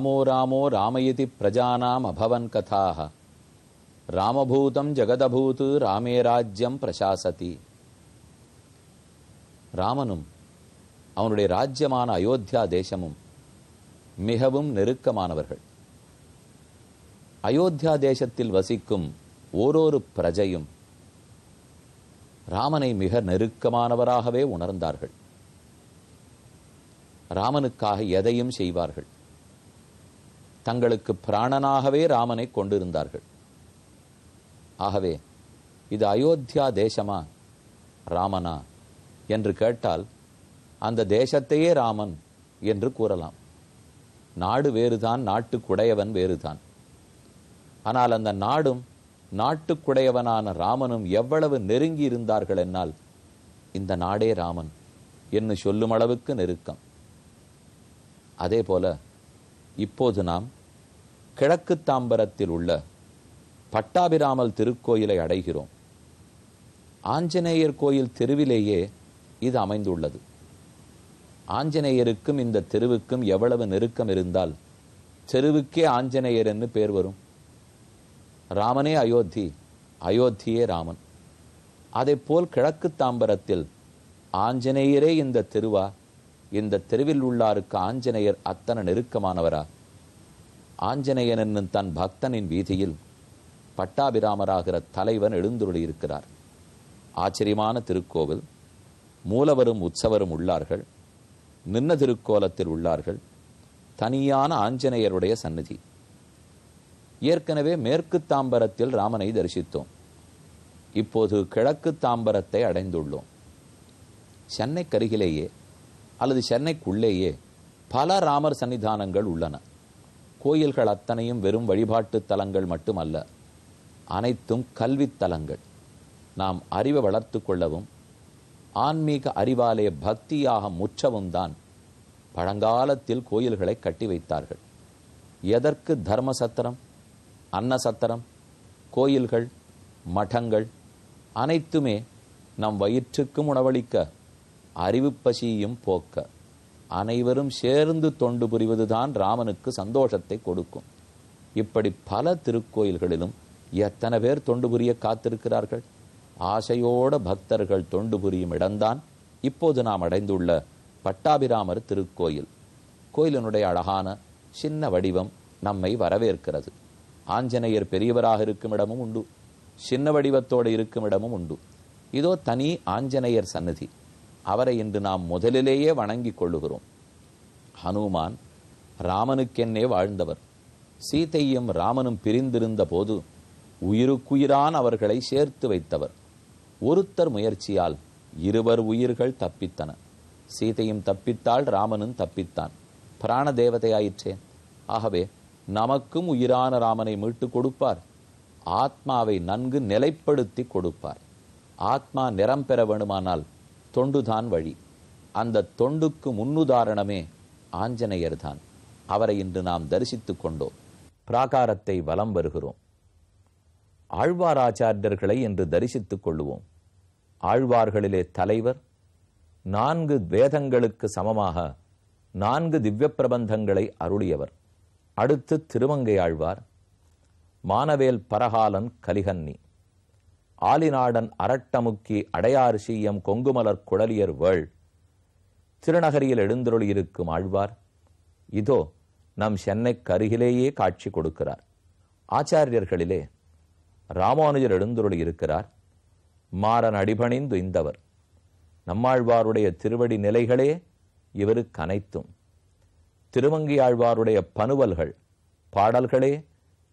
ராமோ ராமோ ராமயதி பிரஜானாம் அபவன் கதாக ராமபூதம் ஜெகதபூத் ராமே ராஜ்யம் பிரசாசதி. ராமனும் அவனுடைய ராஜ்யமான அயோத்தியா தேசமும் மிகவும் நெருக்கமானவர்கள். அயோத்தியா தேசத்தில் வசிக்கும் ஓரொரு பிரஜையும் ராமனை மிக நெருக்கமானவராகவே உணர்ந்தார்கள். ராமனுக்காக எதையும் செய்வார்கள். தங்களுக்கு பிராணனாகவே ராமனை கொண்டிருந்தார்கள். ஆகவே இது அயோத்தியா தேசமா ராமனா என்று கேட்டால் அந்த தேசத்தையே ராமன் என்று கூறலாம். நாடு வேறுதான், நாட்டுக்குடையவன் வேறுதான். ஆனால் அந்த நாடும் நாட்டுக்குடையவனான ராமனும் எவ்வளவு நெருங்கி இருந்தார்கள் என்னால் இந்த நாடே ராமன் என்று சொல்லும் அளவுக்கு நெருக்கம். அதே போல இப்போது நாம் கிழக்கு தாம்பரத்தில் உள்ள பட்டாபிராமல் திருக்கோயிலை அடைகிறோம். ஆஞ்சநேயர் கோயில் தெருவிலேயே இது அமைந்துள்ளது. ஆஞ்சநேயருக்கும் இந்த தெருவுக்கும் எவ்வளவு நெருக்கம் இருந்தால் தெருவுக்கே ஆஞ்சநேயர் என்று பேர் வரும். ராமனே அயோத்தி, அயோத்தியே ராமன். அதே போல் கிழக்கு தாம்பரத்தில் ஆஞ்சநேயரே இந்த தெருவா? இந்த தெருவில் உள்ளாருக்கு ஆஞ்சநேயர் அத்தனை நெருக்கமானவரா? ஆஞ்சநேயன் என்னும் தன் பக்தனின் வீதியில் பட்டாபிராமராகிற தலைவன் எழுந்துருளியிருக்கிறார். ஆச்சரியமான திருக்கோவில். மூலவரும் உற்சவரும் உள்ளார்கள். நின்ன திருக்கோலத்தில் உள்ளார்கள். தனியான ஆஞ்சநேயருடைய சந்நிதி. ஏற்கனவே மேற்கு தாம்பரத்தில் ராமனை தரிசித்தோம். இப்போது கிழக்கு தாம்பரத்தை அடைந்துள்ளோம். சென்னைக்கருகிலேயே அல்லது சென்னைக்குள்ளேயே பல ராமர் சன்னிதானங்கள் உள்ளன. கோயில்கள் அத்தனையும் வெறும் வழிபாட்டு தலங்கள் மட்டுமல்ல, அனைத்தும் கல்வித்தலங்கள். நாம் அறிவை வளர்த்து கொள்ளவும் ஆன்மீக அறிவாலய பக்தியாக முற்றவும் தான் பழங்காலத்தில் கோயில்களை கட்டி வைத்தார்கள். எதற்கு தர்மசத்திரம், அன்னசத்திரம், கோயில்கள், மடங்கள் அனைத்துமே நம் வயிற்றுக்கும் உணவளிக்க, அறிவு பசியும் போக்க, அனைவரும் சேர்ந்து தொண்டு புரிவதுதான் ராமனுக்கு சந்தோஷத்தை கொடுக்கும். இப்படி பல திருக்கோயில்களிலும் எத்தனை பேர் தொண்டு புரிய காத்திருக்கிறார்கள். ஆசையோட பக்தர்கள் தொண்டு புரியும் இடம்தான் இப்போது நாம் அடைந்துள்ள பட்டாபிராமர் திருக்கோயில். கோயிலினுடைய அழகான சின்ன வடிவம் நம்மை வரவேற்கிறது. ஆஞ்சநேயர் பெரியவராக இருக்கும் இடமும் உண்டு, சின்ன வடிவத்தோடு இருக்கும் இடமும் உண்டு. இதோ தனி ஆஞ்சநேயர் சந்நிதி. அவரை இன்று நாம் முதலிலேயே வணங்கி கொள்ளுகிறோம். ஹனுமான் ராமனுக்கென்னே வாழ்ந்தவர். சீதையும் ராமனும் பிரிந்திருந்த போது உயிருக்குயிரான் அவர்களை சேர்த்து வைத்தவர். ஒருத்தர் முயற்சியால் இருவர் உயிர்கள் தப்பித்தன. சீதையும் தப்பித்தாள், ராமனும் தப்பித்தான். பிராண தேவதையாயிற்றே. ஆகவே நமக்கும் உயிரான ராமனை மீட்டு கொடுப்பார். ஆத்மாவை நன்கு நிலைப்படுத்தி கொடுப்பார். ஆத்மா நிறம் பெற வேணுமானால் தொண்டுதான் வழி. அந்த தொண்டுக்கு முன்னுதாரணமே ஆஞ்சநேயர்தான். அவரை இன்று நாம் தரிசித்து கொண்டோம். பிராகாரத்தை வலம் வருகிறோம். ஆழ்வாராச்சாரியர்களை இன்று தரிசித்துக் கொள்ளுவோம். ஆழ்வார்களிலே தலைவர். 4 வேதங்களுக்கு சமமாக 4 திவ்ய பிரபந்தங்களை அருளியவர். அடுத்து திருமங்கை ஆழ்வார், மானவேல் பரகாலன் கலிகன்னி, ஆலிநாடன் அரட்டமுக்கி அடையார் சீயம் கொங்குமலர் குழலியர் வேள், திருநகரியில் எழுந்தருளியிருக்கும் ஆழ்வார் இதோ நம் சென்னைக்கு அருகிலேயே காட்சி கொடுக்கிறார். ஆச்சாரியர்களிலே ராமானுஜர் எழுந்தருளியிருக்கிறார். மாறன் அடிபணிந்து இந்தவர். நம்மாழ்வாருடைய திருவடி நிலைகளே இவருக்கு அனைத்தும். திருமங்கை ஆழ்வாருடைய பனுவல்கள், பாடல்களே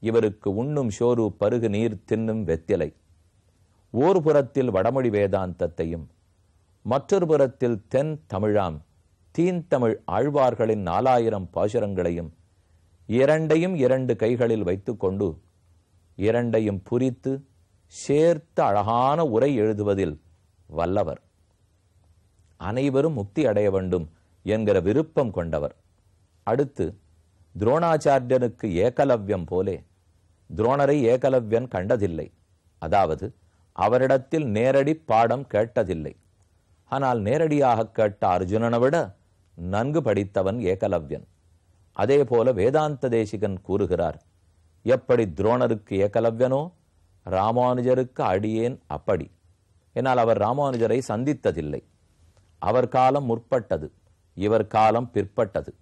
இவருக்கு உண்ணும் சோறு பருகு நீர் தின்னும் வெத்திலை. ஓர் புறத்தில் வடமொழி வேதாந்தத்தையும் மற்றொரு புறத்தில் தென் தமிழாம் தீன்தமிழ் ஆழ்வார்களின் 4000 பாசுரங்களையும் இரண்டையும் 2 கைகளில் வைத்துக்கொண்டு இரண்டையும் புரித்து சேர்த்து அழகான உரை எழுதுவதில் வல்லவர். அனைவரும் முக்தி அடைய வேண்டும் என்கிற விருப்பம் கொண்டவர். அடுத்து துரோணாச்சாரியனுக்கு ஏகலவ்யம் போலே துரோணரை ஏகலவ்யன் கண்டதில்லை. அதாவது அவரிடத்தில் நேரடி பாடம் கேட்டதில்லை. ஆனால் நேரடியாக கேட்ட அர்ஜுனனை விட நன்கு படித்தவன் ஏகலவ்யன். அதே போல வேதாந்த தேசிகன் கூறுகிறார், எப்படி துரோணருக்கு ஏகலவ்யனோ ராமானுஜருக்கு அடியேன் அப்படி. என்னால் அவர் ராமானுஜரை சந்தித்ததில்லை. அவர் காலம் முற்பட்டது, இவர் காலம் பிற்பட்டது.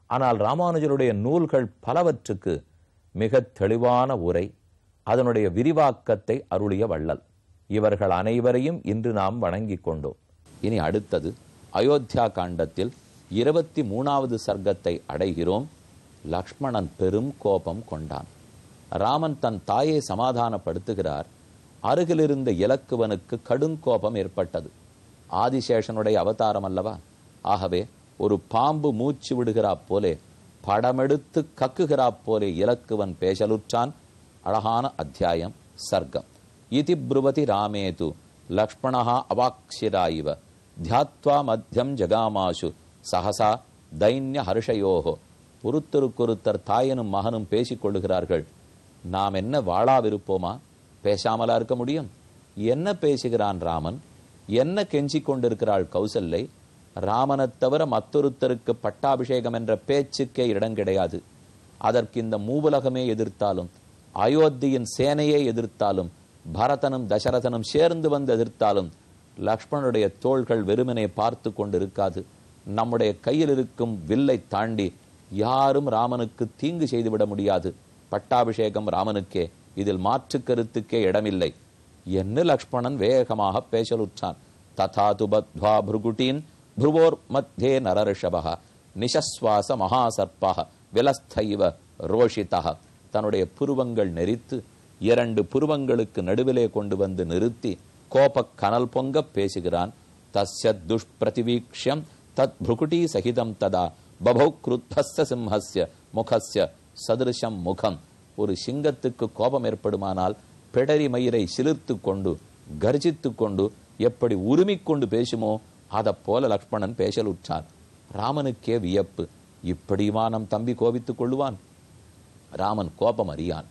ஆனால் ராமானுஜருடைய நூல்கள் பலவற்றுக்கு மிக தெளிவான உரை, அதனுடைய விரிவாக்கத்தை அருளிய வள்ளல். இவர்கள் அனைவரையும் இன்று நாம் வணங்கிக் கொண்டோம். இனி அடுத்தது அயோத்தியா காண்டத்தில் 23வது சர்க்கத்தை அடைகிறோம். லக்ஷ்மணன் பெரும் கோபம் கொண்டான். ராமன் தன் தாயை சமாதானப்படுத்துகிறார். அருகிலிருந்த இலக்குவனுக்கு கடுங்கோபம் ஏற்பட்டது. ஆதிசேஷனுடைய அவதாரம் அல்லவா? ஆகவே ஒரு பாம்பு மூச்சு விடுகிறா போலே, படமெடுத்து கக்குகிறா போலே இலக்குவன் பேசலுற்றான். அழகான அத்தியாயம் சர்க்கம். இதி ப்ருவதி ராமேது லக்ஷ்மணஹா அவாக்ஷிராயிவ தியாத்வா மத்தியம் ஜகாமாசு சஹசா தைன்ய ஹர்ஷயோகோ. ஒருத்தருக்கொருத்தர் தாயனும் மகனும் பேசிக் கொள்ளுகிறார்கள். நாம் என்ன வாழாவிருப்போமா? பேசாமலா இருக்க முடியும்? என்ன பேசுகிறான் ராமன்? என்ன கெஞ்சிக் கொண்டிருக்கிறாள் கௌசல்யை? ராமனைத் தவிர மற்றொருத்தருக்கு பட்டாபிஷேகம் என்ற பேச்சுக்கே இடம் கிடையாது. அதற்கு இந்த மூவுலகமே எதிர்த்தாலும், அயோத்தியின் சேனையே எதிர்த்தாலும், பரதனும் தசரதனும் சேர்ந்து வந்து எதிர்த்தாலும் லக்ஷ்மணனுடைய தோள்கள் வெறுமனே பார்த்து கொண்டிருக்காது. நம்முடைய கையில் இருக்கும் வில்லை தாண்டி யாரும் ராமனுக்கு தீங்கு செய்துவிட முடியாது. பட்டாபிஷேகம் ராமனுக்கே, இதில் மாற்று கருத்துக்கே இடமில்லை என்று லக்ஷ்மணன் வேகமாக பேசலுற்றான். ததாது பத்வா புருகுட்டீன் புருவோர் மத்தியே நரரிஷபக நிசஸ்வாச மகாசர்பக விலஸ்தைவ ரோஷிதக. தன்னுடைய புருவங்கள் நெறித்து 2 புருவங்களுக்கு நடுவிலே கொண்டு வந்து நிறுத்தி கோபக் கனல் பொங்க பேசுகிறான். தஸ்ய துஷ்பிரதிவீக்ஷ்யம் தத் புருகுட்டி சகிதம் ததா பபௌ க்ருத்தஸ்ய சிம்ஹஸ்ய முகஸ்ய சதிருஷம் முகம். ஒரு சிங்கத்துக்கு கோபம் ஏற்படுமானால் பெடரி மயிரை சிலிர்த்து கொண்டு கர்ஜித்து கொண்டு எப்படி உரிமிக்கொண்டு பேசுமோ அதை போல லக்ஷ்மணன் பேசலுற்றான். ராமனுக்கே வியப்பு. இப்படியுமா நம் தம்பி கோபித்துக் கொள்ளுவான்? ராமன் கோபம் அறியான்.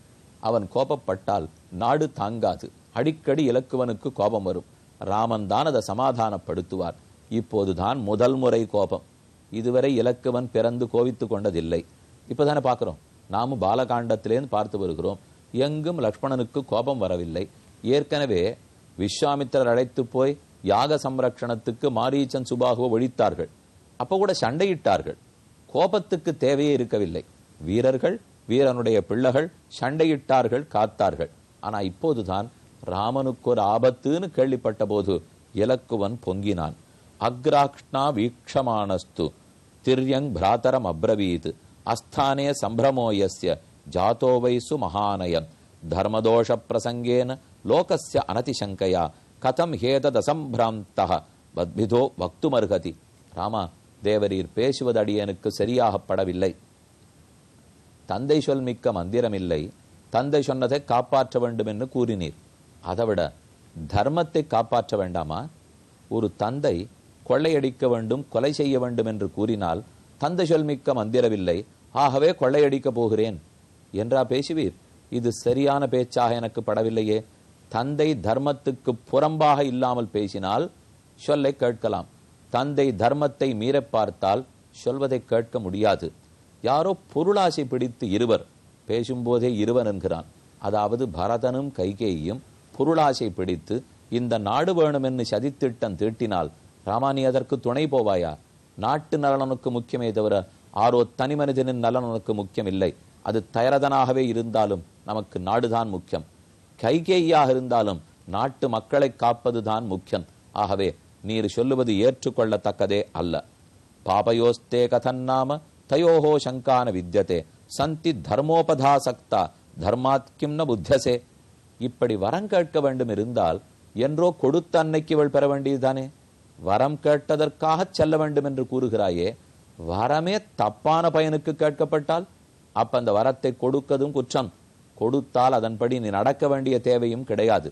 அவன் கோபப்பட்டால் நாடு தாங்காது. அடிக்கடி இலக்குவனுக்கு கோபம் வரும். ராமன் தான் அதை சமாதானப்படுத்துவார். இப்போதுதான் முதல் முறை கோபம். இதுவரை இலக்குவன் பிறந்து கோபித்து கொண்டதில்லை. இப்பதானே பார்க்கிறோம். நாமும் பாலகாண்டத்திலேருந்து பார்த்து வருகிறோம். எங்கும் லக்ஷ்மணனுக்கு கோபம் வரவில்லை. ஏற்கனவே விஸ்வாமித்திரர் அழைத்து போய் யாக சம்ரக்ஷணத்துக்கு மாரீச்சன் சுபாகுவை ஒழித்தார்கள். அப்ப கூட சண்டையிட்டார்கள். கோபத்துக்கு தேவையே இருக்கவில்லை. வீரர்கள், வீரனுடைய பிள்ளைகள் சண்டையிட்டார்கள், காத்தார்கள். ஆனா இப்போதுதான் ராமனுக்கு ஒரு ஆபத்துன்னு கேள்விப்பட்ட போது இலக்குவன் பொங்கினான். அக்ராக்ஷ்ணா வீக்ஷமானஸ்து திர்யங் பிராதரம் அப்ரவீத் அஸ்தானே சம்பிரமோயஸ்ய ஜாதோ வைசு மகானயம் தர்மதோஷ பிரசங்கேன லோகஸ்ய அனதிசங்கயா கதம் ஹேததசம்பிராந்தः வத்பிதோ வக்துமர்ஹதி. ராமா, தேவரீர் பேசுவது அடியனுக்கு சரியாகப்படவில்லை. தந்தை சொல் மிக்க மந்திரமில்லை. தந்தை சொன்னதை காப்பாற்ற வேண்டும் என்று கூறினீர். அதைவிட தர்மத்தை காப்பாற்ற வேண்டாமா? ஒரு தந்தை கொள்ளையடிக்க வேண்டும், கொலை செய்ய வேண்டும் என்று கூறினால் தந்தை சொல் மிக்க மந்திரமில்லை, ஆகவே கொள்ளையடிக்க போகிறேன் என்றா பேசுவீர்? இது சரியான பேச்சாக எனக்கு படவில்லையே. தந்தை தர்மத்துக்கு புறம்பாக இல்லாமல் பேசினால் சொல்லை கேட்கலாம். தந்தை தர்மத்தை மீற பார்த்தால் சொல்வதை கேட்க முடியாது. யாரோ பொருளாசை பிடித்து இருவர் பேசும்போதே இருவர் என்கிறான். அதாவது பரதனும் கைகேயும் பொருளாசை பிடித்து இந்த நாடு வேணும் என்று சதித்திட்டம் தீட்டினால் ராமானி அதற்கு துணை போவாயா? நாட்டு நலனுக்கு முக்கியமே தவிர ஆரோ தனி மனிதனின் நலனுக்கு முக்கியம் இல்லை. அது தயரதனாகவே இருந்தாலும் நமக்கு நாடுதான் முக்கியம். கைகேயாக இருந்தாலும் நாட்டு மக்களை காப்பதுதான் முக்கியம். ஆகவே நீர் சொல்லுவது ஏற்றுக்கொள்ளத்தக்கதே அல்ல. பாபயோஸ்தே கதன்னாம தயோஹோ சங்கான வித்யதே சந்தி தர்மோபதாசக்தா தர்மாத் கிம் ந புத்தியசே. இப்படி வரம் கேட்க வேண்டும் இருந்தால் என்றோ கொடுத்த அன்னைக்கு இவள் பெற வேண்டியதுதானே. வரம் கேட்டதற்காக செல்ல வேண்டும் என்று கூறுகிறாயே. வரமே தப்பான பயனுக்கு கேட்கப்பட்டால் அப்ப அந்த வரத்தை கொடுக்கதும் குற்றம். கொடுத்தால் அதன்படி நீ நடக்க வேண்டிய தேவையும் கிடையாது.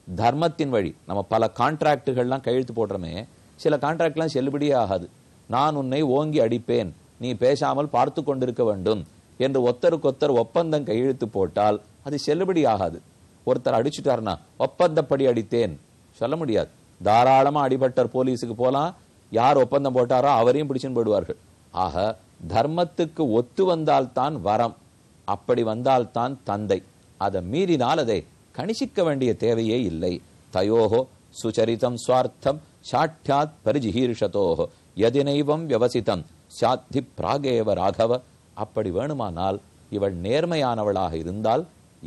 தர்மத்தின் வழி நம்ம பல கான்ட்ராக்டுகள்லாம் கையெழுத்து போடுறோமே, சில கான்ட்ராக்ட்லாம் செல்லுபடியே ஆகாது. நான் உன்னை ஓங்கி அடிப்பேன், நீ பேசாமல் பார்த்து கொண்டிருக்க வேண்டும் என்று ஒருத்தருக்கொத்தர் ஒப்பந்தம் கையெழுத்து போட்டால் அது செல்லுபடி ஆகாது. ஒருத்தர் அடிச்சுட்டாருன்னா ஒப்பந்தப்படி அடித்தேன் சொல்ல முடியாது. தாராளமா அடிபட்டர் போலீஸுக்கு போலாம். யார் ஒப்பந்தம் போட்டாரோ அவரையும் பிடிச்சுன்னு போயிடுவார்கள். ஆக தர்மத்துக்கு ஒத்து வந்தால்தான் வரம், அப்படி வந்தால்தான் தந்தை. அதை மீறினால் அதை கணிசிக்க வேண்டிய தேவையே இல்லை. தயோஹோ சுச்சரிதம் ஸ்வார்த்தம் சாட்யாத் பரிஜிஹீர்ஷதோஹோ யதினைவம் வியவசிதம் சாத்தி பிராகேவ ராகவ. அப்படி வேணுமானால் இவள் நேர்மையானவளாக இருந்தால்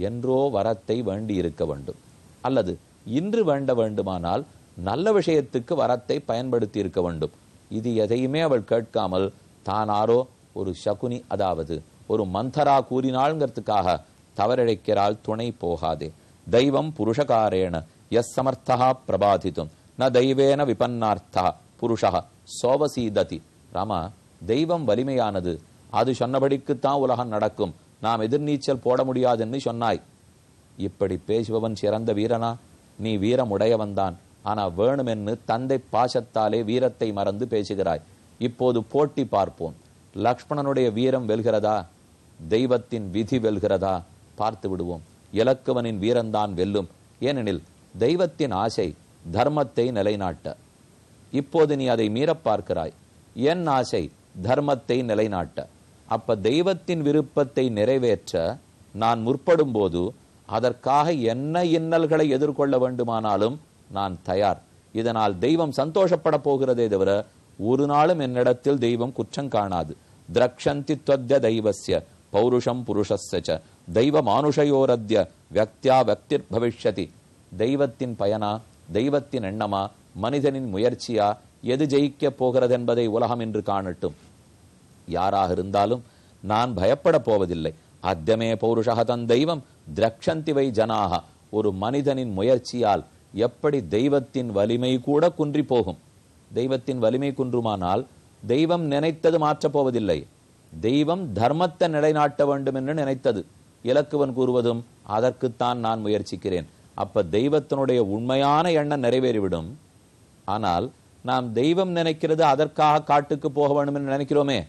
என்றோ வரத்தை வேண்டி இருக்க வேண்டும், அல்லது இன்று வேண்ட வேண்டுமானால் நல்ல விஷயத்துக்கு வரத்தை பயன்படுத்தி இருக்க வேண்டும். இது எதையுமே அவள் கேட்காமல் தானாரோ ஒரு சகுனி, அதாவது ஒரு மந்தரா கூறினாள்ங்கிறதுக்காக தவறிழைக்கிறாள். துணை போகாதே. தெய்வம் புருஷகாரேண எஸ் சமர்த்தா பிரபாதித்தும் ந தெய்வேன விபன்னார்த்தா புருஷா சோவசீததி. ராமா, தெய்வம் வலிமையானது, அது சொன்னபடிக்குத்தான் உலகம் நடக்கும், நாம் எதிர்நீச்சல் போட முடியாதுன்னு சொன்னாய். இப்படி பேசுபவன் சிறந்த வீரனா? நீ வீரம் உடையவன்தான், ஆனா வேணுமென்னு தந்தை பாசத்தாலே வீரத்தை மறந்து பேசுகிறாய். இப்போது போட்டி பார்ப்போம். லக்ஷ்மணனுடைய வீரம் வெல்கிறதா, தெய்வத்தின் விதி வெல்கிறதா? பார்த்து விடுவோம். இலக்குவனின் வீரம்தான் வெல்லும். ஏனெனில் தெய்வத்தின் ஆசை தர்மத்தை நிலைநாட்ட. இப்போது நீ அதை மீற பார்க்கிறாய். என் ஆசை தர்மத்தை நிலைநாட்ட. அப்ப தெய்வத்தின் விருப்பத்தை நிறைவேற்ற நான் முற்படும் போது அதற்காக என்ன இன்னல்களை எதிர்கொள்ள வேண்டுமானாலும் நான் தயார். இதனால் தெய்வம் சந்தோஷப்பட போகிறதே தவிர ஒரு நாளும் என்னிடத்தில் தெய்வம் குற்றம் காணாது. திரக்ஷந்தி த்வத்ய தெய்வஸ்ய பௌருஷம் புருஷஸ்ய தெய்வ மானுஷயோரத்ய வியக்தியா வியக்திர் பவிஷ்யதி. தெய்வத்தின் பயனா, தெய்வத்தின் எண்ணமா, மனிதனின் முயற்சியா, எது ஜெயிக்க போகிறது என்பதை உலகம் என்று காணட்டும். யாராக இருந்தாலும் நான் பயப்பட போவதில்லை. அத்தியமே பௌருஷா தன் தெய்வம் திரக்ஷந்தி வை ஜனாக. ஒரு மனிதனின் முயற்சியால் எப்படி தெய்வத்தின் வலிமை கூட குன்றி போகும். தெய்வத்தின் வலிமை குன்றுமானால் தெய்வம் நினைத்தது மாற்றப் போவதில்லை. தெய்வம் தர்மத்தை நிலைநாட்ட வேண்டும் என்று நினைத்தது. இலக்குவன் கூறுவதும் அதற்குத்தான் நான் முயற்சிக்கிறேன். அப்ப தெய்வத்தினுடைய உண்மையான எண்ணம் நிறைவேறிவிடும். ஆனால் நாம் தெய்வம் நினைக்கிறது அதற்காக காட்டுக்கு போக வேண்டும் என்று நினைக்கிறோமே,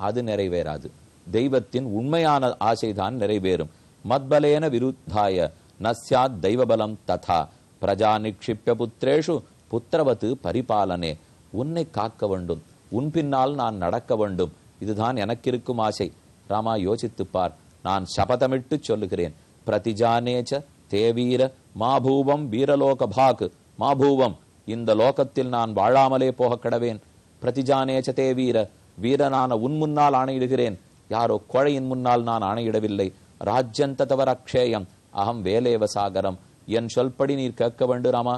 அது நிறைவேறாது. தெய்வத்தின் உண்மையான ஆசைதான் நிறைவேறும். மத்பலேன விருத்தாய நஸ்யாத் தெய்வபலம் ததா பிரஜா நிக்ஷிப்ய புத்திரேஷு புத்திரவத்து பரிபாலனே. உன்னை காக்க வேண்டும், உன் பின்னால் நான் நடக்க வேண்டும், இதுதான் எனக்கு இருக்கும் ஆசை. ராமா, யோசித்துப்பார். நான் சபதமிட்டு சொல்லுகிறேன். பிரதிஜானேச்ச தேவீர மாபூவம் வீரலோக பாக். மாபூவம், இந்த லோகத்தில் நான் வாழாமலே போக கடவேன். பிரதிஜானேச்ச தேவீர, வீரனான உன் முன்னால் ஆணையிடுகிறேன். யாரோ கொழையின் முன்னால் நான் ஆணையிடவில்லை. ராஜ்யந்த தவற அக்ஷேயம் அகம் வேலேவ சாகரம். என் சொல்படி நீர் கேட்க வேண்டும் ராமா.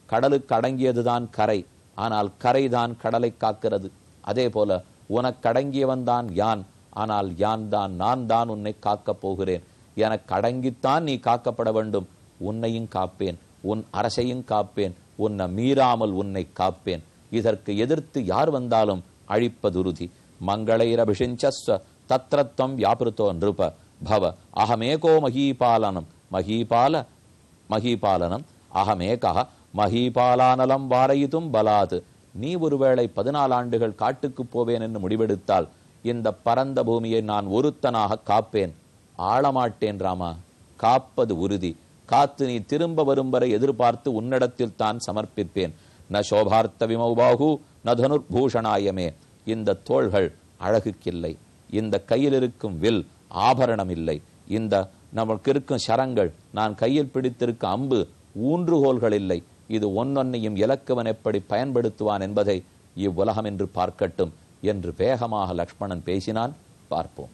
கடலுக்கு அடங்கியதுதான் கரை, ஆனால் கரைதான் கடலை காக்கிறது. அதே போல உனக்கு அடங்கியவன் தான் யான், ஆனால் யான் தான் நான் தான் உன்னை காக்கப் போகிறேன். எனக்கு அடங்கித்தான் நீ காக்கப்பட வேண்டும். உன்னையும் காப்பேன், உன் அரசையும் காப்பேன், உன்னை மீறாமல் உன்னை காப்பேன். இதற்கு எதிர்த்து யார் வந்தாலும் அழிப்பதுருதி. மங்களைரபிஷிஞ்சஸ்வ தத்ரத்வம் வியாபிருத்தோ நிருப பவ அகமேகோ மகீபாலனம் மகீபாலனம் அகமேகா மகீபாலானலம் வாரயிதும் பலாது. நீ ஒருவேளை 14 ஆண்டுகள் காட்டுக்கு போவேன் என்று முடிவெடுத்தால் இந்த பரந்த பூமியை நான் ஒருத்தனாக காப்பேன். ஆளமாட்டேன் ராமா. காப்பது உறுதி. காத்து நீ திரும்ப வரும் வரை எதிர்பார்த்து உன்னிடத்தில் தான் சமர்ப்பிப்பேன். ந சோபார்த்த விமௌபாகு ந தனுர்பூஷணாயமே. இந்த தோள்கள் அழகுக்கில்லை, இந்த கையில் இருக்கும் வில் ஆபரணம் இல்லை, இந்த நமக்கு இருக்கும் சரங்கள், நான் கையில் பிடித்திருக்க அம்பு ஊன்றுகோல்கள் இல்லை. இது ஒன்னொன்னையும் இலக்குவன் எப்படி பயன்படுத்துவான் என்பதை இவ்வுலகம் என்று பார்க்கட்டும் என்று வேகமாக லக்ஷ்மணன் பேசினான். பார்ப்போம்.